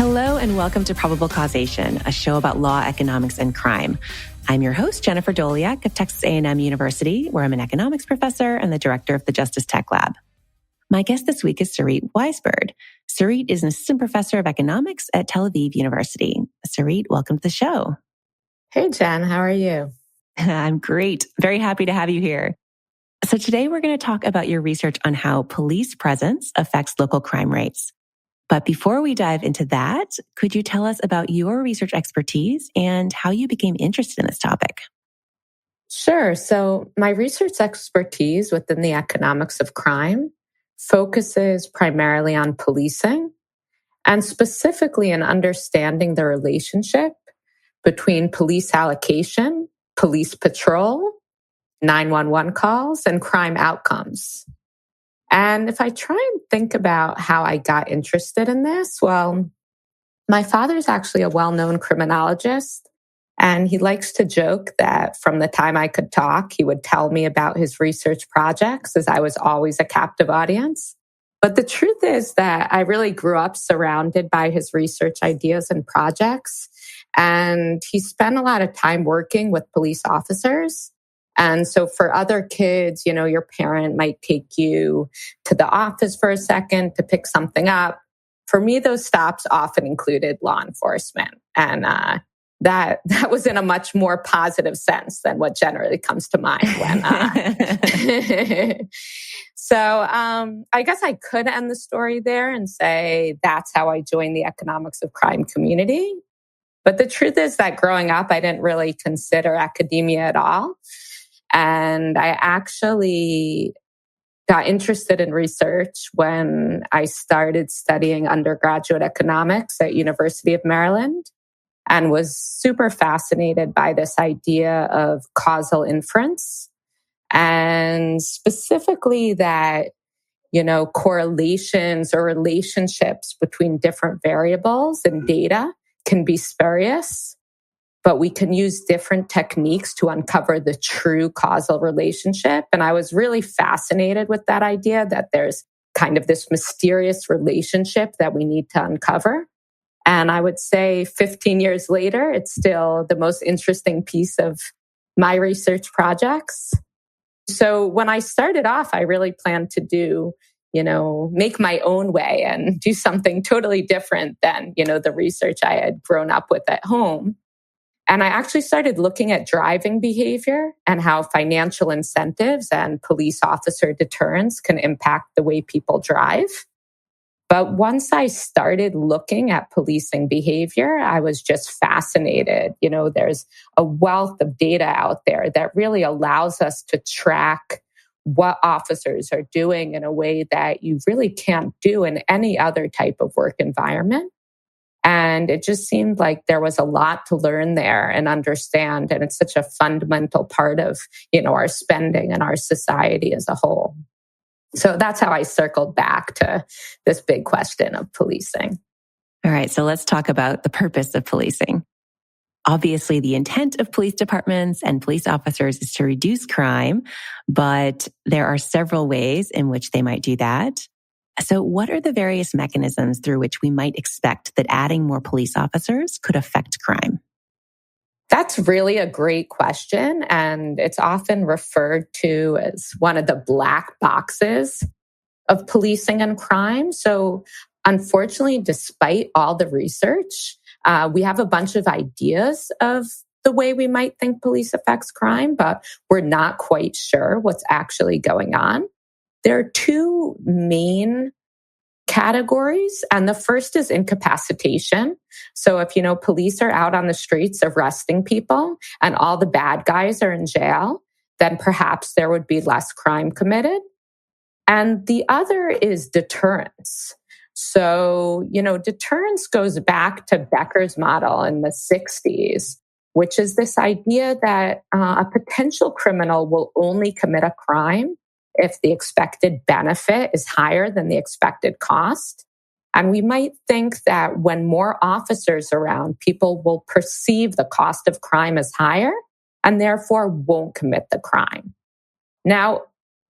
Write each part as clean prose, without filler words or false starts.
Hello and welcome to Probable Causation, a show about law, economics, and crime. I'm your host, Jennifer Doliak of Texas A&M University, where I'm an economics professor and the director of the Justice Tech Lab. My guest this week is Sarit Weisburd. Sarit is an assistant professor of economics at Tel Aviv University. Sarit, welcome to the show. Hey, Jen, how are you? I'm great. Very happy to have you here. So today we're going to talk about your research on how police presence affects local crime rates. But before we dive into that, could you tell us about your research expertise and how you became interested in this topic? Sure. So my research expertise within the economics of crime focuses primarily on policing and specifically in understanding the relationship between police allocation, police patrol, 911 calls, and crime outcomes. And if I try and think about how I got interested in this, well, my father's actually a well-known criminologist, and he likes to joke that from the time I could talk, he would tell me about his research projects, as I was always a captive audience. But the truth is that I really grew up surrounded by his research ideas and projects, and he spent a lot of time working with police officers. And so for other kids, your parent might take you to the office for a second to pick something up. For me, those stops often included law enforcement. And that was in a much more positive sense than what generally comes to mind when. So I guess I could end the story there and say that's how I joined the economics of crime community. But the truth is that growing up, I didn't really consider academia at all. And I actually got interested in research when I started studying undergraduate economics at University of Maryland and was super fascinated by this idea of causal inference and specifically that, correlations or relationships between different variables and data can be spurious. But we can use different techniques to uncover the true causal relationship. And I was really fascinated with that idea that there's kind of this mysterious relationship that we need to uncover. And I would say 15 years later, it's still the most interesting piece of my research projects. So when I started off, I really planned to make my own way and do something totally different than, the research I had grown up with at home. And I actually started looking at driving behavior and how financial incentives and police officer deterrence can impact the way people drive. But once I started looking at policing behavior, I was just fascinated. There's a wealth of data out there that really allows us to track what officers are doing in a way that you really can't do in any other type of work environment. And it just seemed like there was a lot to learn there and understand. And it's such a fundamental part of, our spending and our society as a whole. So that's how I circled back to this big question of policing. All right, so let's talk about the purpose of policing. Obviously, the intent of police departments and police officers is to reduce crime, but there are several ways in which they might do that. So what are the various mechanisms through which we might expect that adding more police officers could affect crime? That's really a great question. And it's often referred to as one of the black boxes of policing and crime. So unfortunately, despite all the research, we have a bunch of ideas of the way we might think police affects crime, but we're not quite sure what's actually going on. There are two main categories, and the first is incapacitation. So if, police are out on the streets arresting people and all the bad guys are in jail, then perhaps there would be less crime committed. And the other is deterrence. So, deterrence goes back to Becker's model in the 60s, which is this idea that a potential criminal will only commit a crime if the expected benefit is higher than the expected cost. And we might think that when more officers around, people will perceive the cost of crime as higher and therefore won't commit the crime. Now,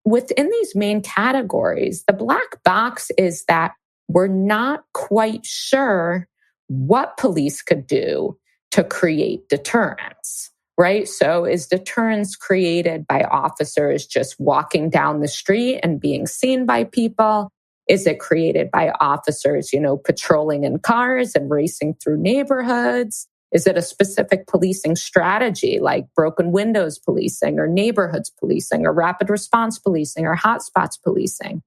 within these main categories, the black box is that we're not quite sure what police could do to create deterrence, right? So is deterrence created by officers just walking down the street and being seen by people? Is it created by officers, patrolling in cars and racing through neighborhoods? Is it a specific policing strategy like broken windows policing or neighborhoods policing or rapid response policing or hotspots policing?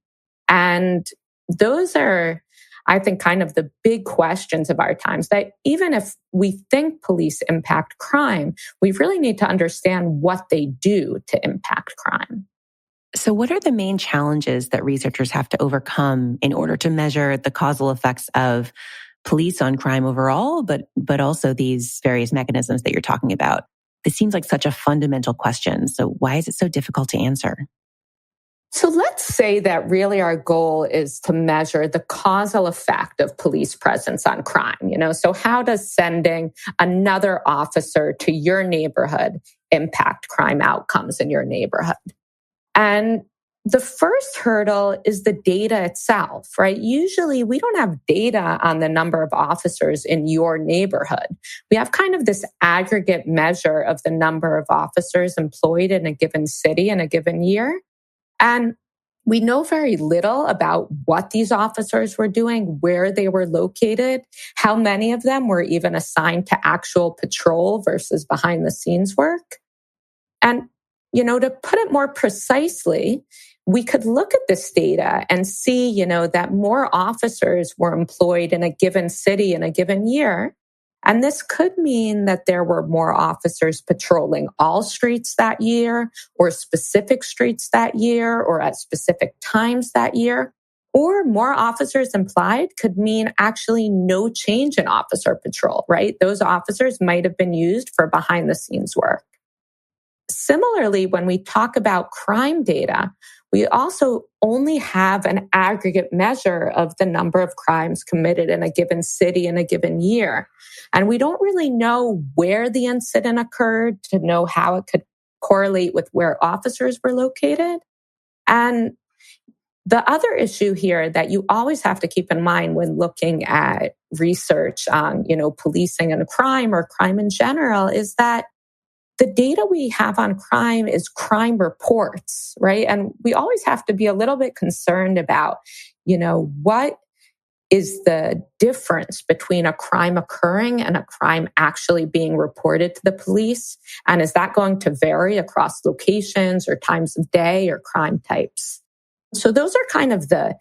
And those are, I think, kind of the big questions of our times, that even if we think police impact crime, we really need to understand what they do to impact crime. So what are the main challenges that researchers have to overcome in order to measure the causal effects of police on crime overall, but also these various mechanisms that you're talking about? This seems like such a fundamental question. So why is it so difficult to answer? So let's say that really our goal is to measure the causal effect of police presence on crime. So how does sending another officer to your neighborhood impact crime outcomes in your neighborhood? And the first hurdle is the data itself, right? Usually we don't have data on the number of officers in your neighborhood. We have kind of this aggregate measure of the number of officers employed in a given city in a given year. And we know very little about what these officers were doing, where they were located, how many of them were even assigned to actual patrol versus behind the scenes work. And, to put it more precisely, we could look at this data and see, that more officers were employed in a given city in a given year. And this could mean that there were more officers patrolling all streets that year, or specific streets that year, or at specific times that year. Or more officers implied could mean actually no change in officer patrol, right? Those officers might have been used for behind the scenes work. Similarly, when we talk about crime data, we also only have an aggregate measure of the number of crimes committed in a given city in a given year. And we don't really know where the incident occurred to know how it could correlate with where officers were located. And the other issue here that you always have to keep in mind when looking at research on, policing and crime or crime in general is that the data we have on crime is crime reports, right? And we always have to be a little bit concerned about, what is the difference between a crime occurring and a crime actually being reported to the police? And is that going to vary across locations or times of day or crime types? So those are kind of the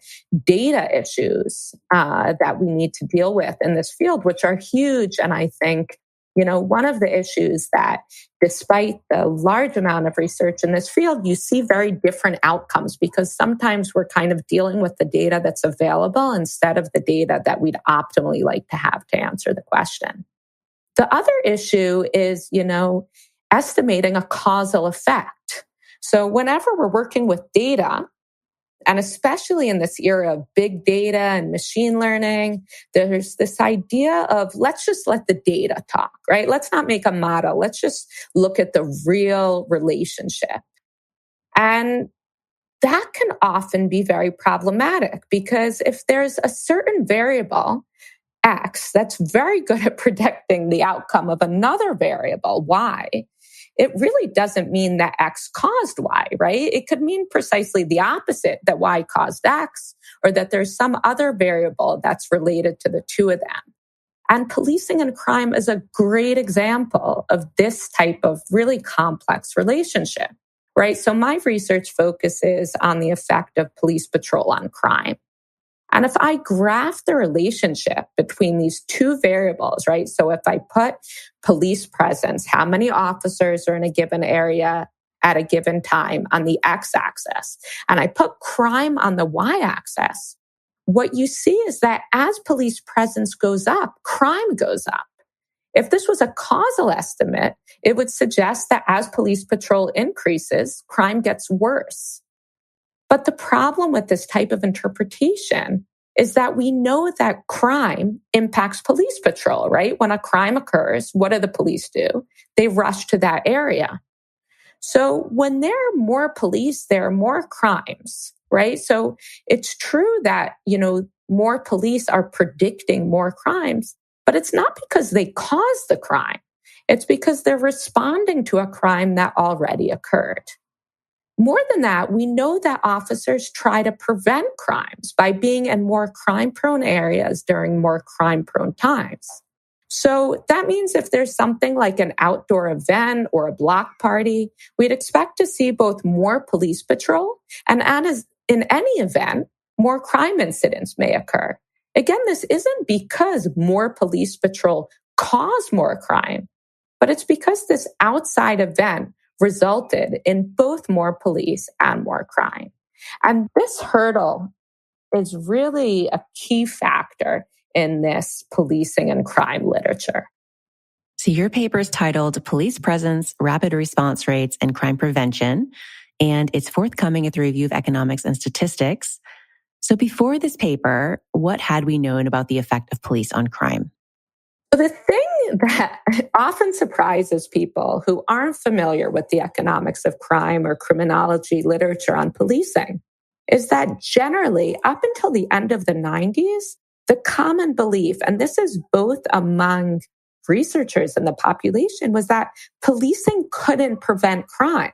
data issues that we need to deal with in this field, which are huge. And I think, one of the issues that despite the large amount of research in this field, you see very different outcomes because sometimes we're kind of dealing with the data that's available instead of the data that we'd optimally like to have to answer the question. The other issue is, estimating a causal effect. So whenever we're working with data, and especially in this era of big data and machine learning, there's this idea of let's just let the data talk, right? Let's not make a model. Let's just look at the real relationship. And that can often be very problematic because if there's a certain variable, X, that's very good at predicting the outcome of another variable, Y, it really doesn't mean that X caused Y, right? It could mean precisely the opposite, that Y caused X, or that there's some other variable that's related to the two of them. And policing and crime is a great example of this type of really complex relationship, right? So my research focuses on the effect of police patrol on crime. And if I graph the relationship between these two variables, right? So if I put police presence, how many officers are in a given area at a given time on the x-axis, and I put crime on the y-axis, what you see is that as police presence goes up, crime goes up. If this was a causal estimate, it would suggest that as police patrol increases, crime gets worse. But the problem with this type of interpretation is that we know that crime impacts police patrol, right? When a crime occurs, what do the police do? They rush to that area. So when there are more police, there are more crimes, right? So it's true that, more police are predicting more crimes. But it's not because they caused the crime. It's because they're responding to a crime that already occurred. More than that, we know that officers try to prevent crimes by being in more crime-prone areas during more crime-prone times. So that means if there's something like an outdoor event or a block party, we'd expect to see both more police patrol and as in any event, more crime incidents may occur. Again, this isn't because more police patrol cause more crime, but it's because this outside event resulted in both more police and more crime. And this hurdle is really a key factor in this policing and crime literature. So your paper is titled Police Presence, Rapid Response Rates, and Crime Prevention, and it's forthcoming at the Review of Economics and Statistics. So before this paper, what had we known about the effect of police on crime? So the thing that often surprises people who aren't familiar with the economics of crime or criminology literature on policing is that generally, up until the end of the 90s, the common belief, and this is both among researchers and the population, was that policing couldn't prevent crime.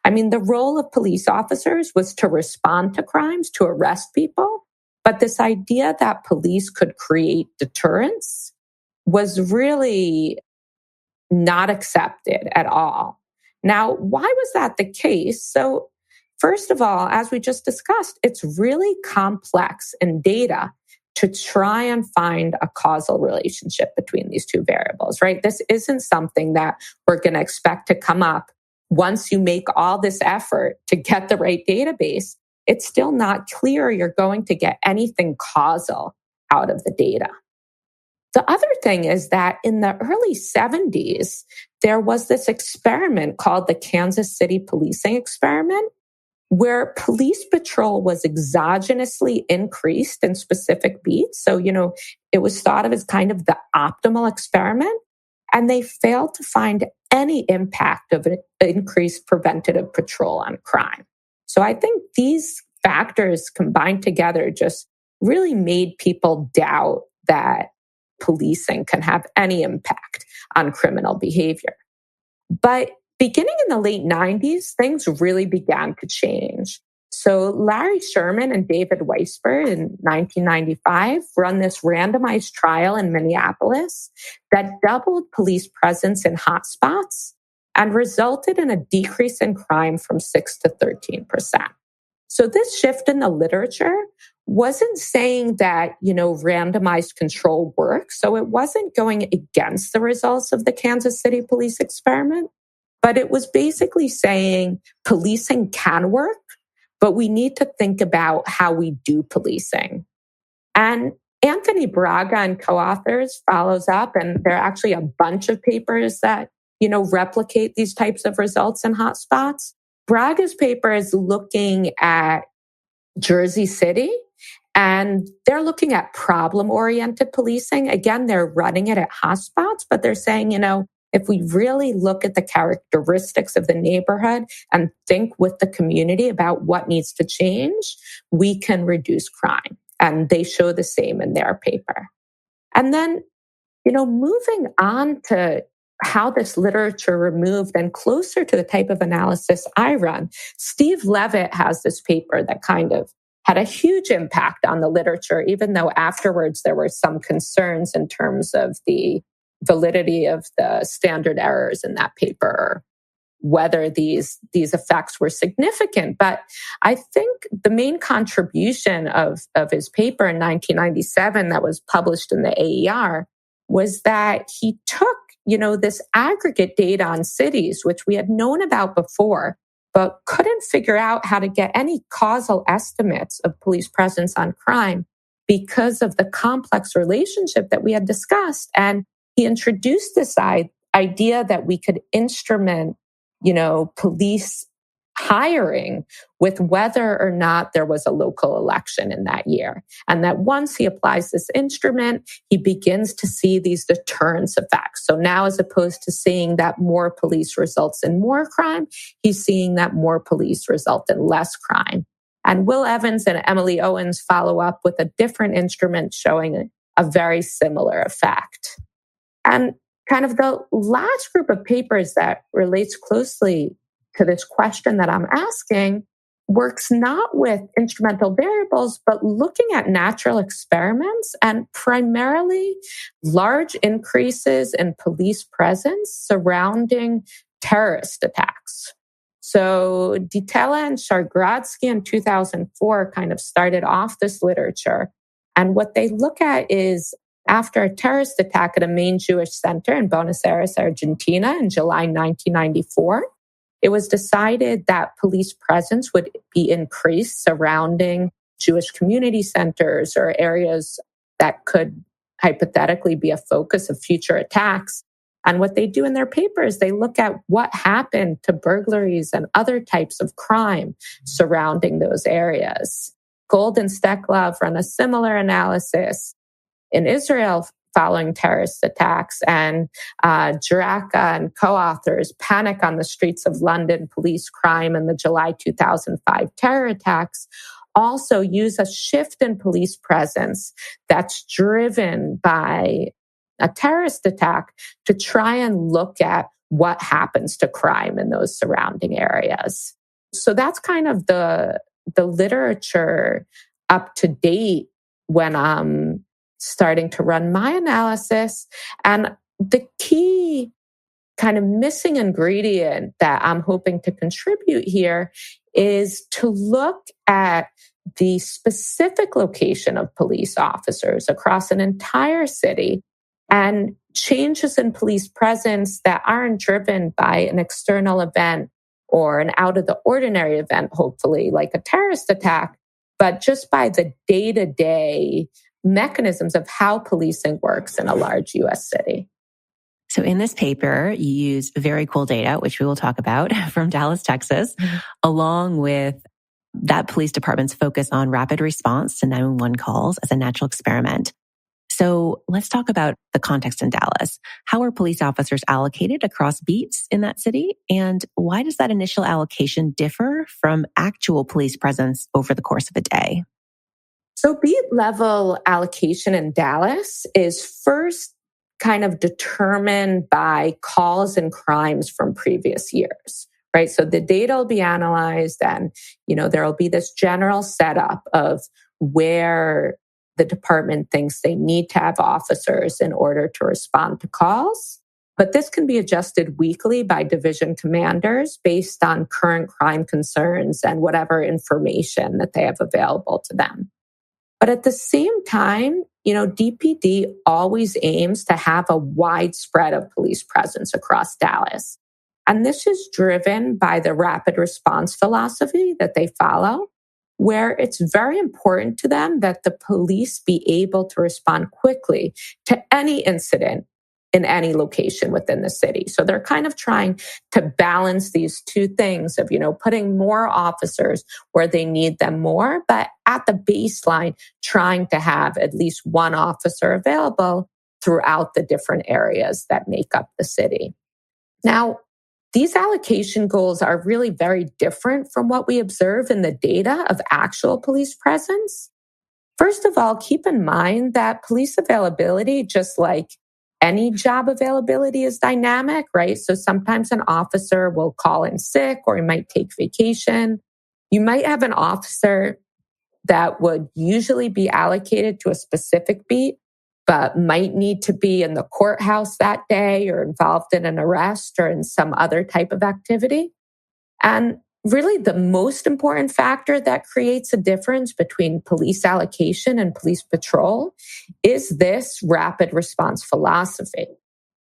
I mean, the role of police officers was to respond to crimes, to arrest people. But this idea that police could create deterrence was really not accepted at all. Now, why was that the case? So, first of all, as we just discussed, it's really complex in data to try and find a causal relationship between these two variables, right? This isn't something that we're going to expect to come up once you make all this effort to get the right database. It's still not clear you're going to get anything causal out of the data. The other thing is that in the early 70s, there was this experiment called the Kansas City policing experiment, where police patrol was exogenously increased in specific beats. So, it was thought of as kind of the optimal experiment, and they failed to find any impact of an increased preventative patrol on crime. So I think these factors combined together just really made people doubt that policing can have any impact on criminal behavior. But beginning in the late 90s, things really began to change. So Larry Sherman and David Weisburd in 1995 run this randomized trial in Minneapolis that doubled police presence in hotspots and resulted in a decrease in crime from 6 to 13%. So this shift in the literature wasn't saying that, randomized control works. So it wasn't going against the results of the Kansas City police experiment, but it was basically saying policing can work, but we need to think about how we do policing. And Anthony Braga and co-authors follows up, and there are actually a bunch of papers that, replicate these types of results in hotspots. Braga's paper is looking at Jersey City, and they're looking at problem-oriented policing. Again, they're running it at hotspots, but they're saying, if we really look at the characteristics of the neighborhood and think with the community about what needs to change, we can reduce crime. And they show the same in their paper. And then, moving on to how this literature moved and closer to the type of analysis I run, Steve Levitt has this paper that kind of had a huge impact on the literature, even though afterwards there were some concerns in terms of the validity of the standard errors in that paper, whether these effects were significant. But I think the main contribution of his paper in 1997 that was published in the AER was that he took, this aggregate data on cities, which we had known about before, but couldn't figure out how to get any causal estimates of police presence on crime because of the complex relationship that we had discussed. And he introduced this idea that we could instrument, police hiring with whether or not there was a local election in that year. And that once he applies this instrument, he begins to see these deterrence effects. So now, as opposed to seeing that more police results in more crime, he's seeing that more police result in less crime. And Will Evans and Emily Owens follow up with a different instrument showing a very similar effect. And kind of the last group of papers that relates closely to this question that I'm asking works not with instrumental variables, but looking at natural experiments and primarily large increases in police presence surrounding terrorist attacks. So Ditela and Shargradsky in 2004 kind of started off this literature. And what they look at is after a terrorist attack at a main Jewish center in Buenos Aires, Argentina in July 1994, it was decided that police presence would be increased surrounding Jewish community centers or areas that could hypothetically be a focus of future attacks. And what they do in their papers, they look at what happened to burglaries and other types of crime surrounding those areas. Gold and Steklov run a similar analysis in Israel following terrorist attacks, and Jiraka and co-authors Panic on the Streets of London, Police Crime, and the July 2005 terror attacks also use a shift in police presence that's driven by a terrorist attack to try and look at what happens to crime in those surrounding areas. So that's kind of the literature up to date when I'm starting to run my analysis. And the key kind of missing ingredient that I'm hoping to contribute here is to look at the specific location of police officers across an entire city and changes in police presence that aren't driven by an external event or an out of the ordinary event, hopefully like a terrorist attack, but just by the day-to-day mechanisms of how policing works in a large US city. So in this paper, you use very cool data, which we will talk about from Dallas, Texas, along with that police department's focus on rapid response to 911 calls as a natural experiment. So let's talk about the context in Dallas. How are police officers allocated across beats in that city? And why does that initial allocation differ from actual police presence over the course of a day? So beat level allocation in Dallas is first kind of determined by calls and crimes from previous years, right? So the data will be analyzed and, there will be this general setup of where the department thinks they need to have officers in order to respond to calls. But this can be adjusted weekly by division commanders based on current crime concerns and whatever information that they have available to them. But at the same time, DPD always aims to have a wide spread of police presence across Dallas. And this is driven by the rapid response philosophy that they follow, where it's very important to them that the police be able to respond quickly to any incident in any location within the city. So they're kind of trying to balance these two things of, putting more officers where they need them more, but at the baseline, trying to have at least one officer available throughout the different areas that make up the city. Now, these allocation goals are really very different from what we observe in the data of actual police presence. First of all, keep in mind that police availability, just like any job availability, is dynamic, right? So sometimes an officer will call in sick or he might take vacation. You might have an officer that would usually be allocated to a specific beat, but might need to be in the courthouse that day or involved in an arrest or in some other type of activity. And really, the most important factor that creates a difference between police allocation and police patrol is this rapid response philosophy,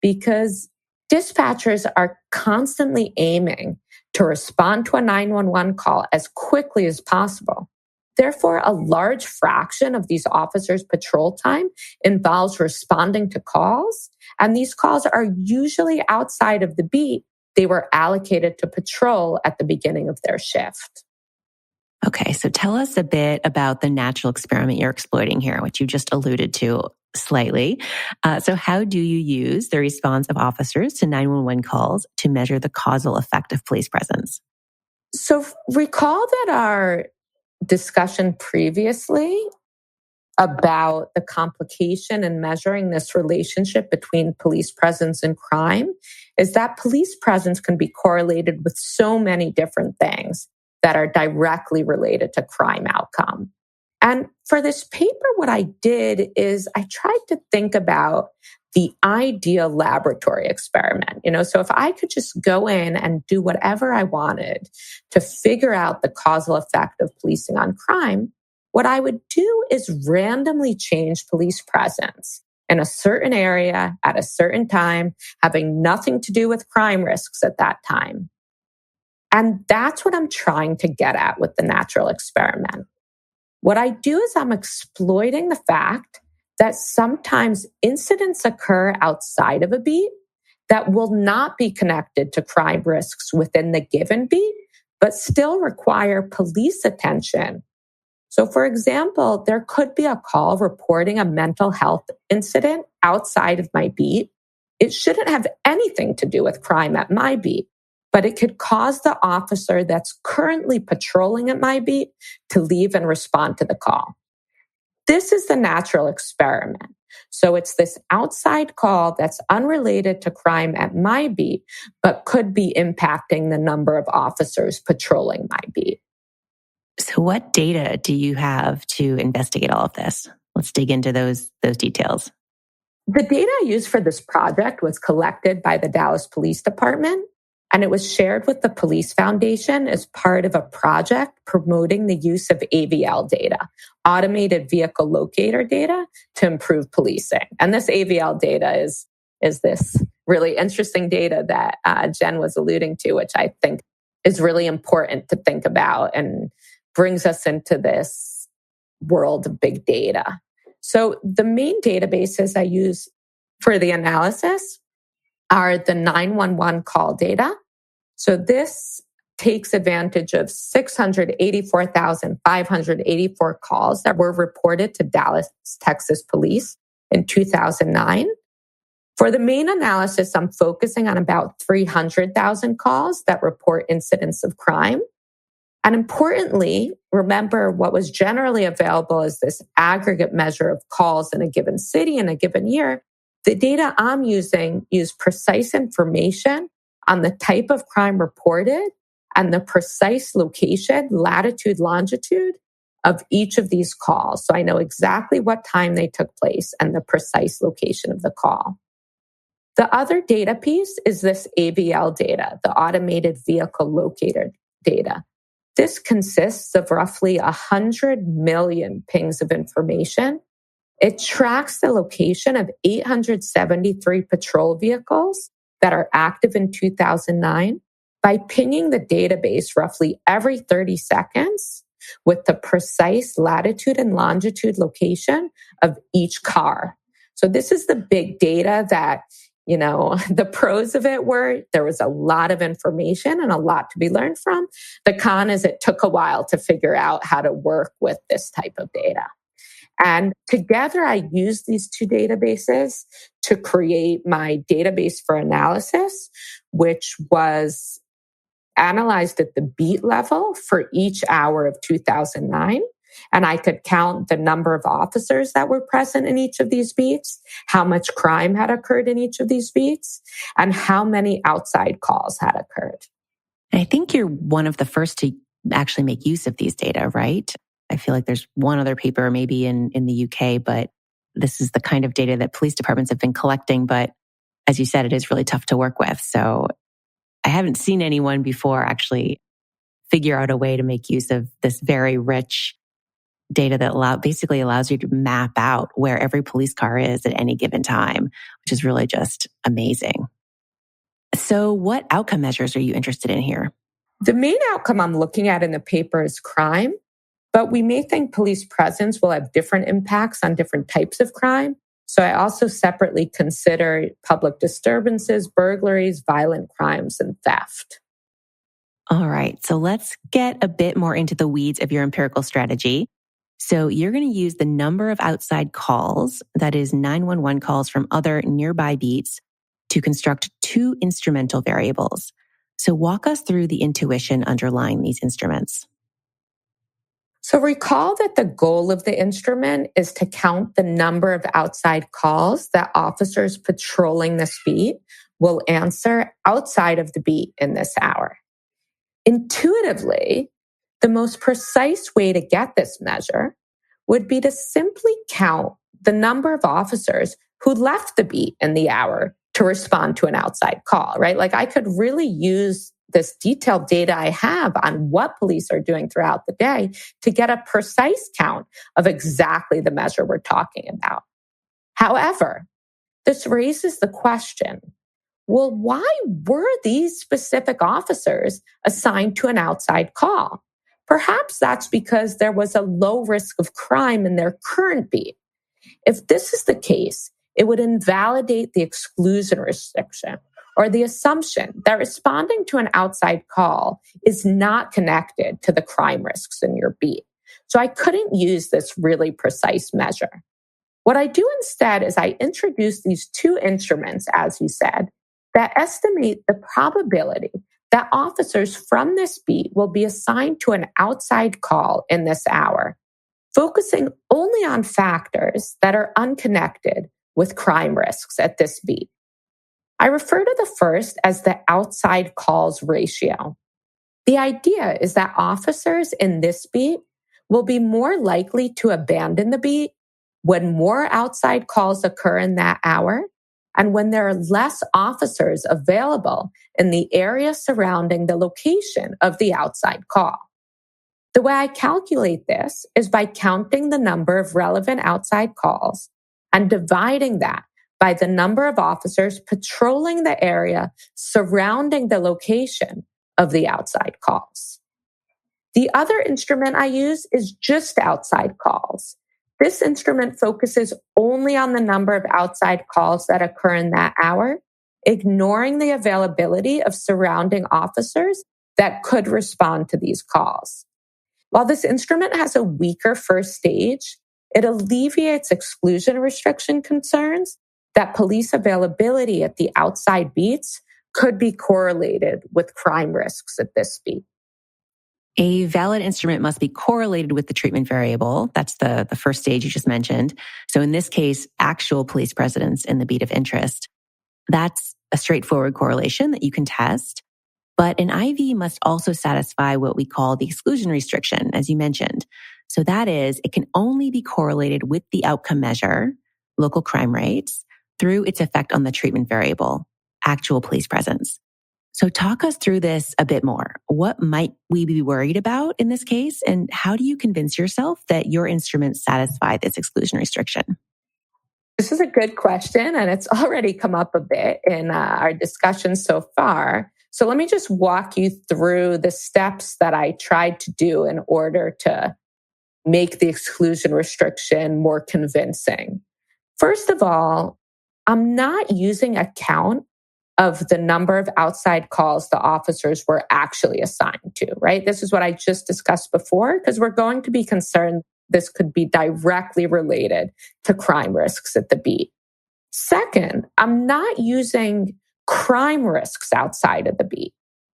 because dispatchers are constantly aiming to respond to a 911 call as quickly as possible. Therefore, a large fraction of these officers' patrol time involves responding to calls, and these calls are usually outside of the beat they were allocated to patrol at the beginning of their shift. Okay, so tell us a bit about the natural experiment you're exploiting here, which you just alluded to slightly. So how do you use the response of officers to 911 calls to measure the causal effect of police presence? So recall that our discussion previously about the complication in measuring this relationship between police presence and crime is that police presence can be correlated with so many different things that are directly related to crime outcome. And for this paper, what I did is I tried to think about the ideal laboratory experiment. So if I could just go in and do whatever I wanted to figure out the causal effect of policing on crime, what I would do is randomly change police presence in a certain area at a certain time, having nothing to do with crime risks at that time. And that's what I'm trying to get at with the natural experiment. What I do is I'm exploiting the fact that sometimes incidents occur outside of a beat that will not be connected to crime risks within the given beat, but still require police attention. So, for example, there could be a call reporting a mental health incident outside of my beat. It shouldn't have anything to do with crime at my beat, but it could cause the officer that's currently patrolling at my beat to leave and respond to the call. This is the natural experiment. So it's this outside call that's unrelated to crime at my beat, but could be impacting the number of officers patrolling my beat. So what data do you have to investigate all of this? Let's dig into those details. The data I used for this project was collected by the Dallas Police Department, and it was shared with the Police Foundation as part of a project promoting the use of AVL data, automated vehicle locator data, to improve policing. And this AVL data is this really interesting data that Jen was alluding to, which I think is really important to think about and brings us into this world of big data. So the main databases I use for the analysis are the 911 call data. So this takes advantage of 684,584 calls that were reported to Dallas, Texas police in 2009. For the main analysis, I'm focusing on about 300,000 calls that report incidents of crime. And importantly, remember what was generally available as this aggregate measure of calls in a given city in a given year. The data I'm using use precise information on the type of crime reported and the precise location, latitude, longitude of each of these calls. So I know exactly what time they took place and the precise location of the call. The other data piece is this AVL data, the automated vehicle locator data. This consists of roughly 100 million pings of information. It tracks the location of 873 patrol vehicles that are active in 2009 by pinging the database roughly every 30 seconds with the precise latitude and longitude location of each car. So this is the big data that, the pros of it were there was a lot of information and a lot to be learned from. The con is it took a while to figure out how to work with this type of data. And together, I used these two databases to create my database for analysis, which was analyzed at the beat level for each hour of 2009. And I could count the number of officers that were present in each of these beats, how much crime had occurred in each of these beats, and how many outside calls had occurred. I think you're one of the first to actually make use of these data, right? I feel like there's one other paper maybe in the UK, but this is the kind of data that police departments have been collecting. But as you said, it is really tough to work with. So I haven't seen anyone before actually figure out a way to make use of this very rich data that basically allows you to map out where every police car is at any given time, which is really just amazing. So what outcome measures are you interested in here? The main outcome I'm looking at in the paper is crime, but we may think police presence will have different impacts on different types of crime. So I also separately consider public disturbances, burglaries, violent crimes, and theft. All right, so let's get a bit more into the weeds of your empirical strategy. So you're going to use the number of outside calls, that is 911 calls from other nearby beats, to construct two instrumental variables. So walk us through the intuition underlying these instruments. So recall that the goal of the instrument is to count the number of outside calls that officers patrolling this beat will answer outside of the beat in this hour. Intuitively, the most precise way to get this measure would be to simply count the number of officers who left the beat in the hour to respond to an outside call, right? Like I could really use this detailed data I have on what police are doing throughout the day to get a precise count of exactly the measure we're talking about. However, this raises the question, well, why were these specific officers assigned to an outside call? Perhaps that's because there was a low risk of crime in their current beat. If this is the case, it would invalidate the exclusion restriction or the assumption that responding to an outside call is not connected to the crime risks in your beat. So I couldn't use this really precise measure. What I do instead is I introduce these two instruments, as you said, that estimate the probability that officers from this beat will be assigned to an outside call in this hour, focusing only on factors that are unconnected with crime risks at this beat. I refer to the first as the outside calls ratio. The idea is that officers in this beat will be more likely to abandon the beat when more outside calls occur in that hour and when there are less officers available in the area surrounding the location of the outside call. The way I calculate this is by counting the number of relevant outside calls and dividing that by the number of officers patrolling the area surrounding the location of the outside calls. The other instrument I use is just outside calls. This instrument focuses only on the number of outside calls that occur in that hour, ignoring the availability of surrounding officers that could respond to these calls. While this instrument has a weaker first stage, it alleviates exclusion restriction concerns that police availability at the outside beats could be correlated with crime risks at this beat. A valid instrument must be correlated with the treatment variable. That's the first stage you just mentioned. So in this case, actual police presence in the beat of interest. That's a straightforward correlation that you can test. But an IV must also satisfy what we call the exclusion restriction, as you mentioned. So that is, it can only be correlated with the outcome measure, local crime rates, through its effect on the treatment variable, actual police presence. So talk us through this a bit more. What might we be worried about in this case? And how do you convince yourself that your instruments satisfy this exclusion restriction? This is a good question, and it's already come up a bit in our discussion so far. So let me just walk you through the steps that I tried to do in order to make the exclusion restriction more convincing. First of all, I'm not using a count of the number of outside calls the officers were actually assigned to, right? This is what I just discussed before, because we're going to be concerned this could be directly related to crime risks at the beat. Second, I'm not using crime risks outside of the beat.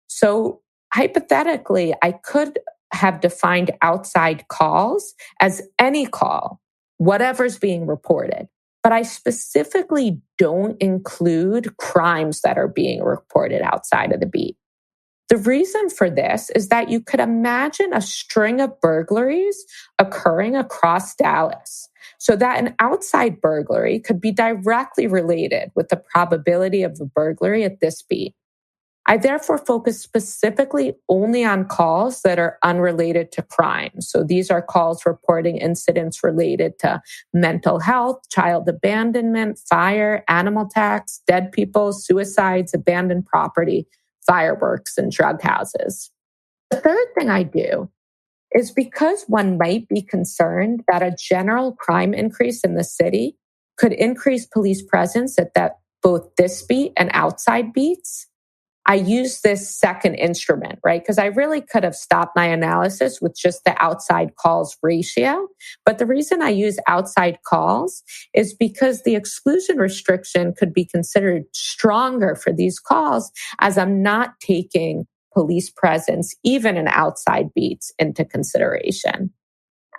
So hypothetically, I could have defined outside calls as any call, whatever's being reported. But I specifically don't include crimes that are being reported outside of the beat. The reason for this is that you could imagine a string of burglaries occurring across Dallas, so that an outside burglary could be directly related with the probability of a burglary at this beat. I therefore focus specifically only on calls that are unrelated to crime. So these are calls reporting incidents related to mental health, child abandonment, fire, animal attacks, dead people, suicides, abandoned property, fireworks, and drug houses. The third thing I do is because one might be concerned that a general crime increase in the city could increase police presence at both this beat and outside beats, I use this second instrument, right? Because I really could have stopped my analysis with just the outside calls ratio. But the reason I use outside calls is because the exclusion restriction could be considered stronger for these calls, as I'm not taking police presence, even in outside beats, into consideration.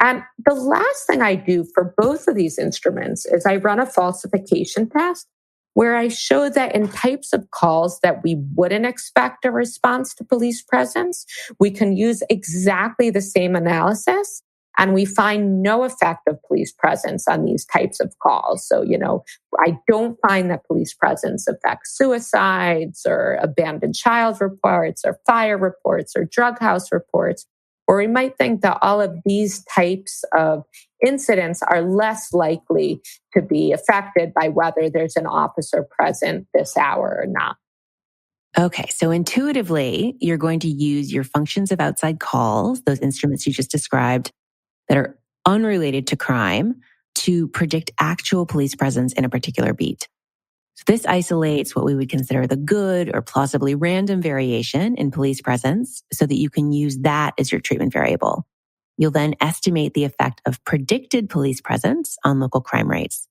And the last thing I do for both of these instruments is I run a falsification test where I show that in types of calls that we wouldn't expect a response to police presence, we can use exactly the same analysis and we find no effect of police presence on these types of calls. So, I don't find that police presence affects suicides or abandoned child reports or fire reports or drug house reports. Or we might think that all of these types of incidents are less likely to be affected by whether there's an officer present this hour or not. Okay, so intuitively, you're going to use your functions of outside calls, those instruments you just described that are unrelated to crime, to predict actual police presence in a particular beat. So this isolates what we would consider the good or plausibly random variation in police presence so that you can use that as your treatment variable. You'll then estimate the effect of predicted police presence on local crime rates.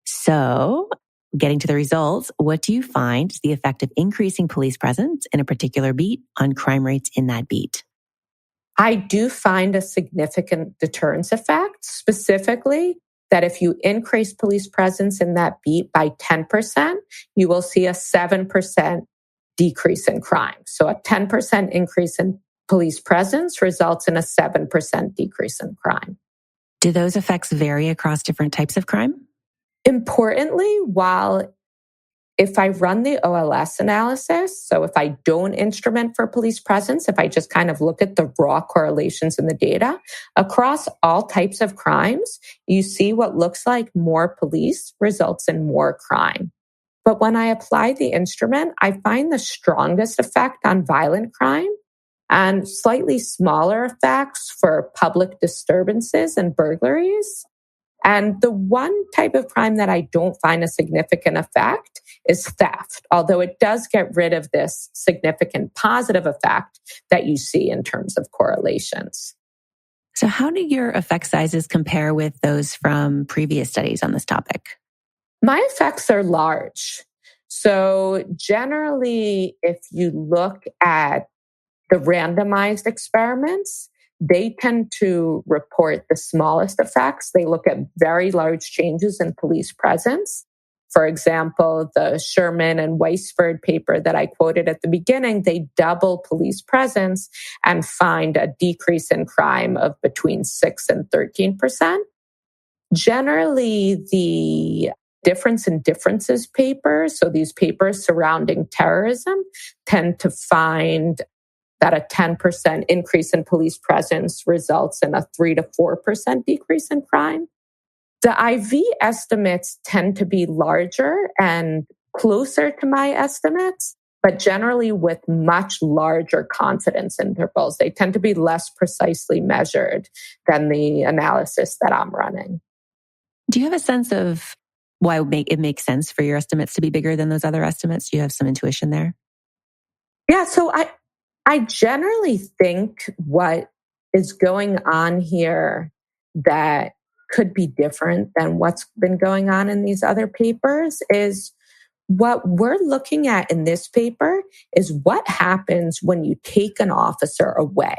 So, getting to the results, what do you find is the effect of increasing police presence in a particular beat on crime rates in that beat? I do find a significant deterrence effect, specifically that if you increase police presence in that beat by 10%, you will see a 7% decrease in crime. So a 10% increase in police presence results in a 7% decrease in crime. Do those effects vary across different types of crime? Importantly, if I run the OLS analysis, so if I don't instrument for police presence, if I just kind of look at the raw correlations in the data, across all types of crimes, you see what looks like more police results in more crime. But when I apply the instrument, I find the strongest effect on violent crime and slightly smaller effects for public disturbances and burglaries. And the one type of crime that I don't find a significant effect is theft, although it does get rid of this significant positive effect that you see in terms of correlations. So how do your effect sizes compare with those from previous studies on this topic? My effects are large. So generally, if you look at the randomized experiments, they tend to report the smallest effects. They look at very large changes in police presence. For example, the Sherman and Weisburd paper that I quoted at the beginning, they double police presence and find a decrease in crime of between 6 and 13%. Generally, the difference in differences papers, so these papers surrounding terrorism, tend to find that a 10% increase in police presence results in a 3 to 4% decrease in crime. The IV estimates tend to be larger and closer to my estimates, but generally with much larger confidence intervals. They tend to be less precisely measured than the analysis that I'm running. Do you have a sense of why it makes sense for your estimates to be bigger than those other estimates? Do you have some intuition there? Yeah, so I generally think what is going on here that could be different than what's been going on in these other papers is what we're looking at in this paper is what happens when you take an officer away.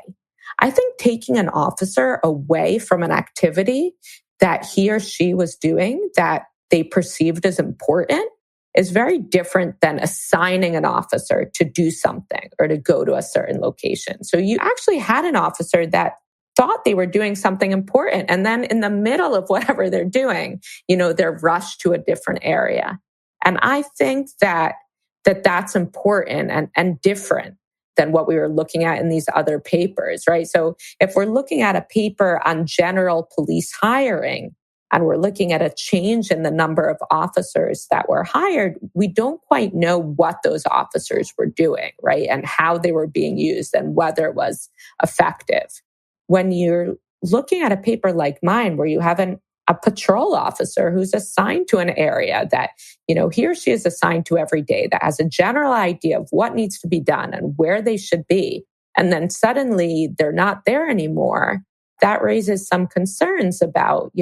I think taking an officer away from an activity that he or she was doing that they perceived as important is very different than assigning an officer to do something or to go to a certain location. So you actually had an officer that thought they were doing something important. And then in the middle of whatever they're doing, they're rushed to a different area. And I think that's important and different than what we were looking at in these other papers, right? So if we're looking at a paper on general police hiring, and we're looking at a change in the number of officers that were hired, we don't quite know what those officers were doing, right? And how they were being used and whether it was effective. When you're looking at a paper like mine, where you have a patrol officer who's assigned to an area that, he or she is assigned to every day, that has a general idea of what needs to be done and where they should be, and then suddenly they're not there anymore, that raises some concerns about,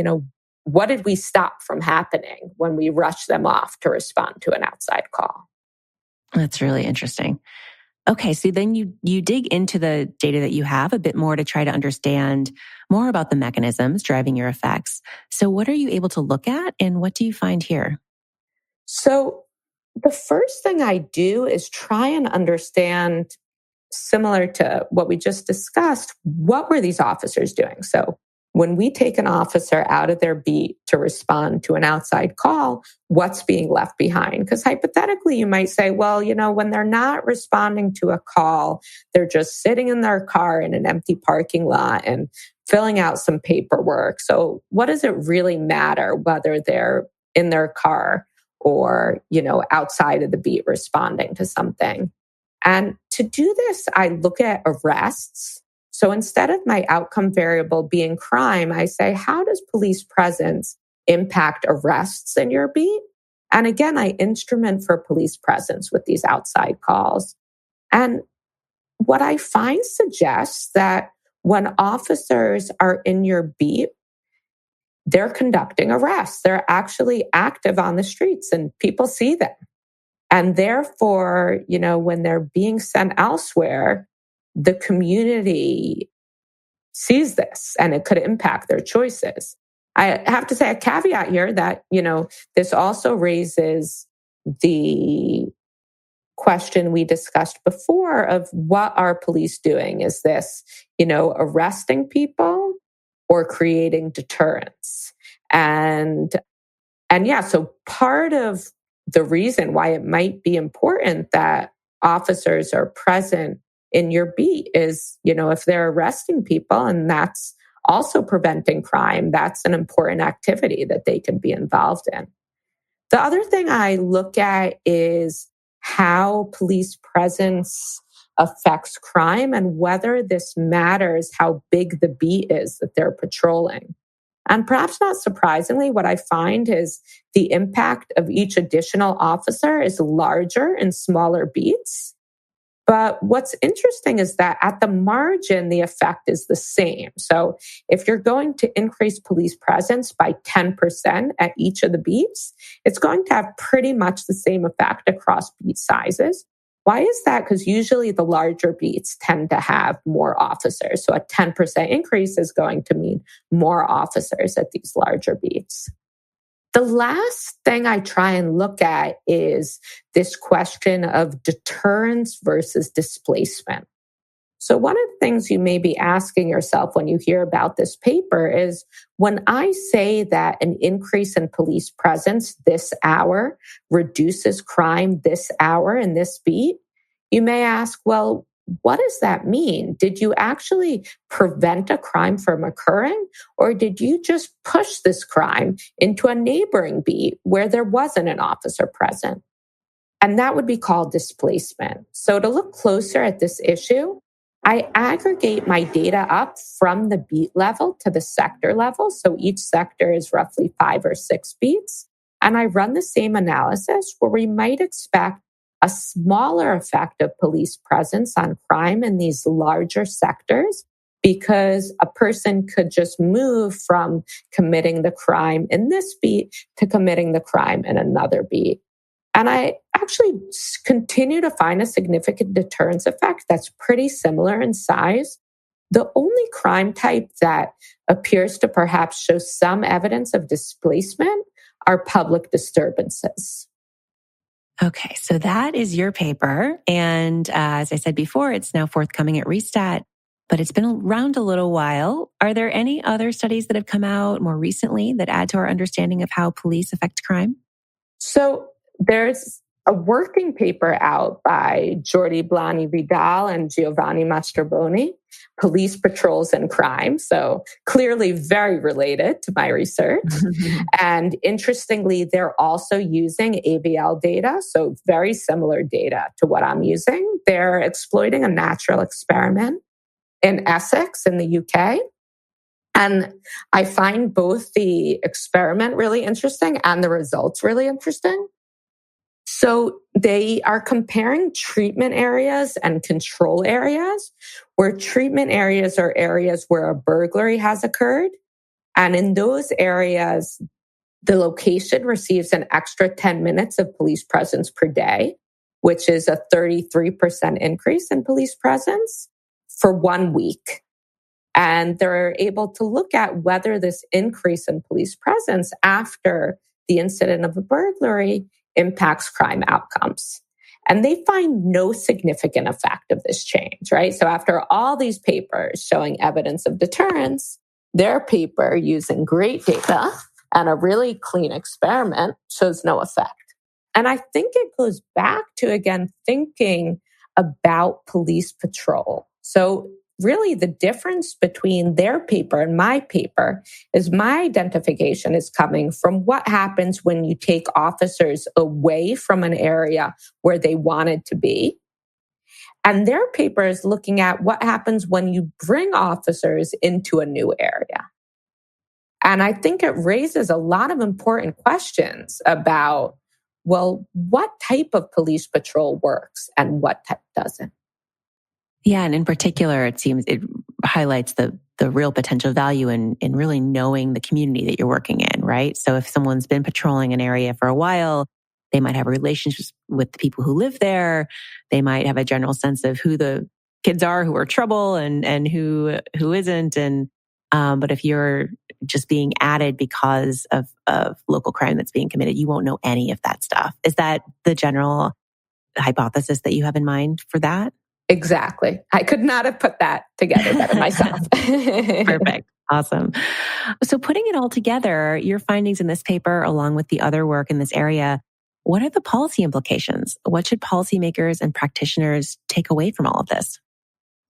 what did we stop from happening when we rushed them off to respond to an outside call? That's really interesting. Okay, so then you dig into the data that you have a bit more to try to understand more about the mechanisms driving your effects. So what are you able to look at and what do you find here? So the first thing I do is try and understand, similar to what we just discussed, what were these officers doing? So when we take an officer out of their beat to respond to an outside call, what's being left behind? Because hypothetically, you might say, well, when they're not responding to a call, they're just sitting in their car in an empty parking lot and filling out some paperwork. So what does it really matter whether they're in their car or, outside of the beat responding to something? And to do this, I look at arrests. So instead of my outcome variable being crime, I say, how does police presence impact arrests in your beat? And again, I instrument for police presence with these outside calls. And what I find suggests that when officers are in your beat, they're conducting arrests. They're actually active on the streets and people see them. And therefore, when they're being sent elsewhere, the community sees this and it could impact their choices. I have to say a caveat here that, this also raises the question we discussed before of what are police doing? Is this, arresting people or creating deterrence? And yeah, so part of the reason why it might be important that officers are present in your beat is, if they're arresting people and that's also preventing crime, that's an important activity that they can be involved in. The other thing I look at is how police presence affects crime and whether this matters how big the beat is that they're patrolling. And perhaps not surprisingly, what I find is the impact of each additional officer is larger in smaller beats. But what's interesting is that at the margin, the effect is the same. So if you're going to increase police presence by 10% at each of the beats, it's going to have pretty much the same effect across beat sizes. Why is that? Because usually the larger beats tend to have more officers. So a 10% increase is going to mean more officers at these larger beats. The last thing I try and look at is this question of deterrence versus displacement. So one of the things you may be asking yourself when you hear about this paper is, when I say that an increase in police presence this hour reduces crime this hour in this beat, you may ask, well, what does that mean? Did you actually prevent a crime from occurring, or did you just push this crime into a neighboring beat where there wasn't an officer present? And that would be called displacement. So to look closer at this issue, I aggregate my data up from the beat level to the sector level. So each sector is roughly 5 or 6 beats. And I run the same analysis where we might expect a smaller effect of police presence on crime in these larger sectors, because a person could just move from committing the crime in this beat to committing the crime in another beat. And I actually continue to find a significant deterrence effect that's pretty similar in size. The only crime type that appears to perhaps show some evidence of displacement are public disturbances. Okay, so that is your paper. And as I said before, it's now forthcoming at Restat, but it's been around a little while. Are there any other studies that have come out more recently that add to our understanding of how police affect crime? So there's a working paper out by Jordi Blani Vidal and Giovanni Mastrobuoni, Police Patrols and Crime. So clearly very related to my research. And interestingly, they're also using AVL data, so very similar data to what I'm using. They're exploiting a natural experiment in Essex in the UK. And I find both the experiment really interesting and the results really interesting. So they are comparing treatment areas and control areas, where treatment areas are areas where a burglary has occurred. And in those areas, the location receives an extra 10 minutes of police presence per day, which is a 33% increase in police presence for 1 week. And they're able to look at whether this increase in police presence after the incident of a burglary impacts crime outcomes. And they find no significant effect of this change, right? So after all these papers showing evidence of deterrence, their paper using great data and a really clean experiment shows no effect. And I think it goes back to, again, thinking about police patrol. So really the difference between their paper and my paper is my identification is coming from what happens when you take officers away from an area where they wanted to be. And their paper is looking at what happens when you bring officers into a new area. And I think it raises a lot of important questions about, well, what type of police patrol works and what type doesn't. Yeah, and in particular, it seems it highlights the real potential value in really knowing the community that you're working in, right? So if someone's been patrolling an area for a while, they might have relationships with the people who live there. They might have a general sense of who the kids are who are trouble and who isn't. And but if you're just being added because of local crime that's being committed, you won't know any of that stuff. Is that the general hypothesis that you have in mind for that? Exactly. I could not have put that together better myself. Perfect. Awesome. So putting it all together, your findings in this paper, along with the other work in this area, what are the policy implications? What should policymakers and practitioners take away from all of this?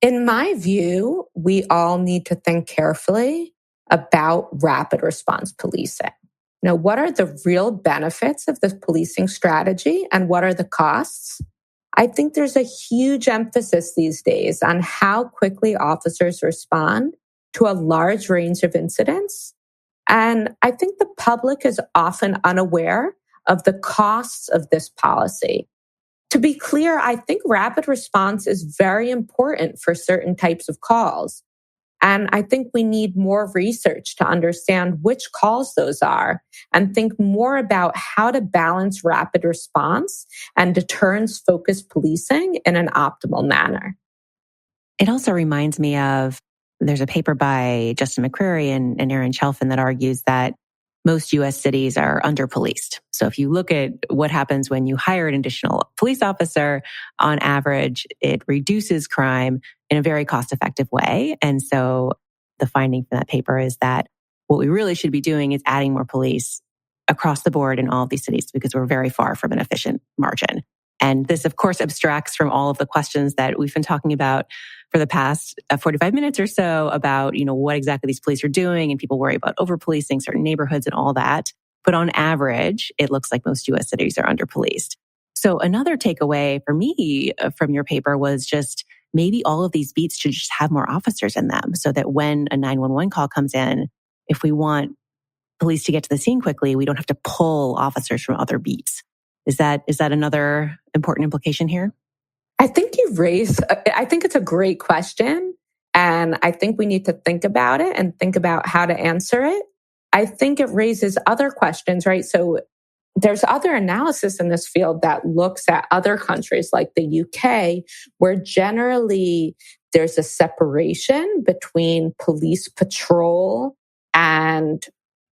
In my view, we all need to think carefully about rapid response policing. Now, what are the real benefits of this policing strategy and what are the costs? I think there's a huge emphasis these days on how quickly officers respond to a large range of incidents. And I think the public is often unaware of the costs of this policy. To be clear, I think rapid response is very important for certain types of calls. And I think we need more research to understand which calls those are and think more about how to balance rapid response and deterrence-focused policing in an optimal manner. It also reminds me of, there's a paper by Justin McCrary and Aaron Chelfin that argues that most U.S. cities are under-policed. So if you look at what happens when you hire an additional police officer, on average, it reduces crime in a very cost-effective way. And so the finding from that paper is that what we really should be doing is adding more police across the board in all of these cities because we're very far from an efficient margin. And this, of course, abstracts from all of the questions that we've been talking about for the past 45 minutes or so about, what exactly these police are doing. And people worry about over-policing certain neighborhoods and all that. But on average, it looks like most U.S. cities are under-policed. So another takeaway for me from your paper was just maybe all of these beats should just have more officers in them so that when a 911 call comes in, if we want police to get to the scene quickly, we don't have to pull officers from other beats. Is that another important implication here? I think I think it's a great question. And I think we need to think about it and think about how to answer it. I think it raises other questions, right? So there's other analysis in this field that looks at other countries like the UK, where generally there's a separation between police patrol and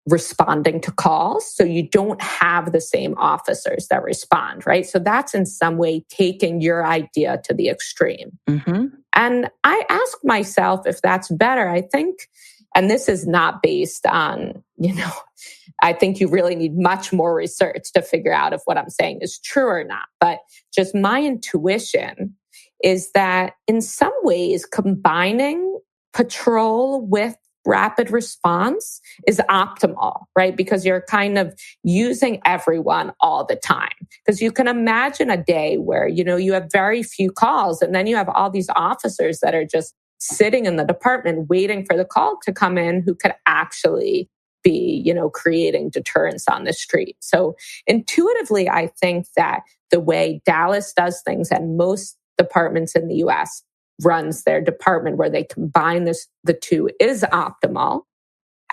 responding to calls. So you don't have the same officers that respond, right? So that's in some way taking your idea to the extreme. Mm-hmm. And I ask myself if that's better. I think, and this is not based on, I think you really need much more research to figure out if what I'm saying is true or not. But just my intuition is that in some ways, combining patrol with rapid response is optimal, right? Because you're kind of using everyone all the time. Because you can imagine a day where, you have very few calls and then you have all these officers that are just sitting in the department waiting for the call to come in who could actually be, creating deterrence on the street. So intuitively, I think that the way Dallas does things and most departments in the US runs their department where they combine the two is optimal.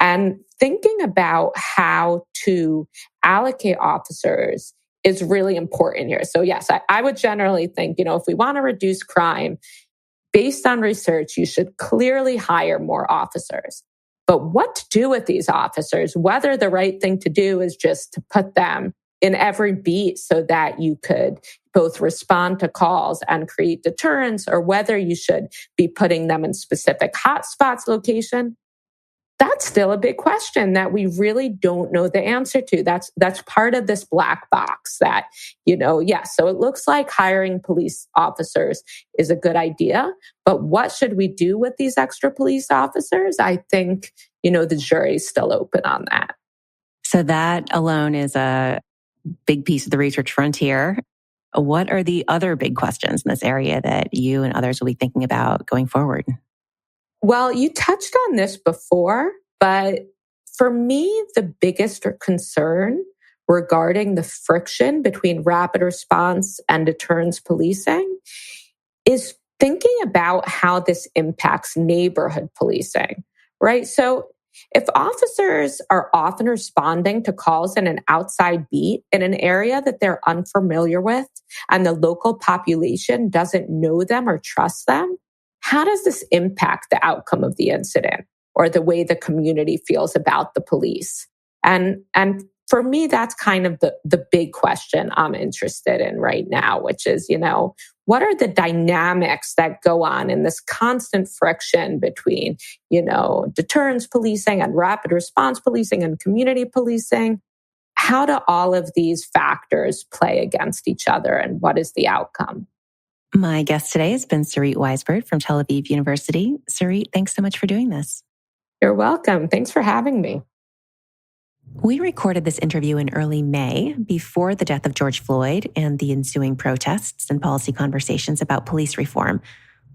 And thinking about how to allocate officers is really important here. So yes, I would generally think, if we want to reduce crime, based on research, you should clearly hire more officers. But what to do with these officers, whether the right thing to do is just to put them in every beat so that you could both respond to calls and create deterrence, or whether you should be putting them in specific hotspots location, that's still a big question that we really don't know the answer to. That's part of this black box that, yes, so it looks like hiring police officers is a good idea, but what should we do with these extra police officers? I think, the jury's still open on that. So that alone is a big piece of the research frontier. What are the other big questions in this area that you and others will be thinking about going forward? Well, you touched on this before, but for me, the biggest concern regarding the friction between rapid response and deterrence policing is thinking about how this impacts neighborhood policing, right? So if officers are often responding to calls in an outside beat in an area that they're unfamiliar with and the local population doesn't know them or trust them, how does this impact the outcome of the incident or the way the community feels about the police? And for me, that's kind of the big question I'm interested in right now, which is, what are the dynamics that go on in this constant friction between, deterrence policing and rapid response policing and community policing? How do all of these factors play against each other, and what is the outcome? My guest today has been Sarit Weisburd from Tel Aviv University. Sarit, thanks so much for doing this. You're welcome. Thanks for having me. We recorded this interview in early May, before the death of George Floyd and the ensuing protests and policy conversations about police reform.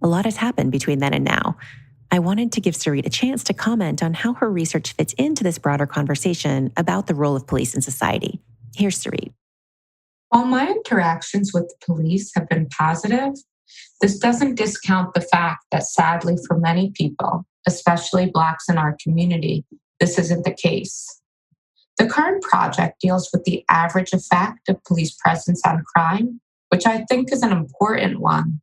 A lot has happened between then and now. I wanted to give Sarit a chance to comment on how her research fits into this broader conversation about the role of police in society. Here's Sarit. While my interactions with the police have been positive, this doesn't discount the fact that sadly for many people, especially Blacks in our community, this isn't the case. The current project deals with the average effect of police presence on crime, which I think is an important one.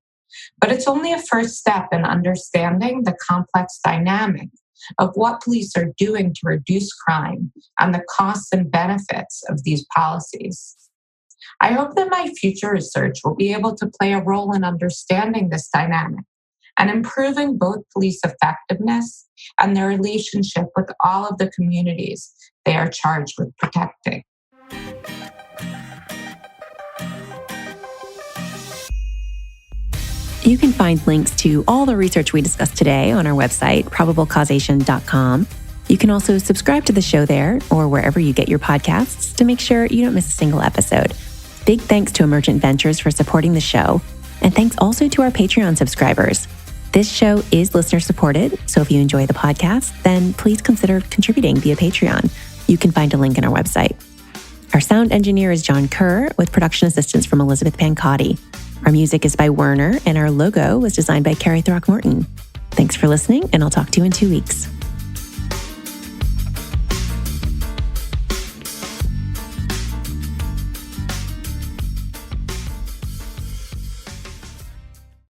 But it's only a first step in understanding the complex dynamic of what police are doing to reduce crime and the costs and benefits of these policies. I hope that my future research will be able to play a role in understanding this dynamic and improving both police effectiveness and their relationship with all of the communities they are charged with protecting. You can find links to all the research we discussed today on our website, probablecausation.com. You can also subscribe to the show there or wherever you get your podcasts to make sure you don't miss a single episode. Big thanks to Emergent Ventures for supporting the show. And thanks also to our Patreon subscribers. This show is listener supported, so if you enjoy the podcast, then please consider contributing via Patreon. You can find a link on our website. Our sound engineer is John Kerr, with production assistance from Elizabeth Pancotti. Our music is by Werner, and our logo was designed by Carrie Throckmorton. Thanks for listening, and I'll talk to you in 2 weeks.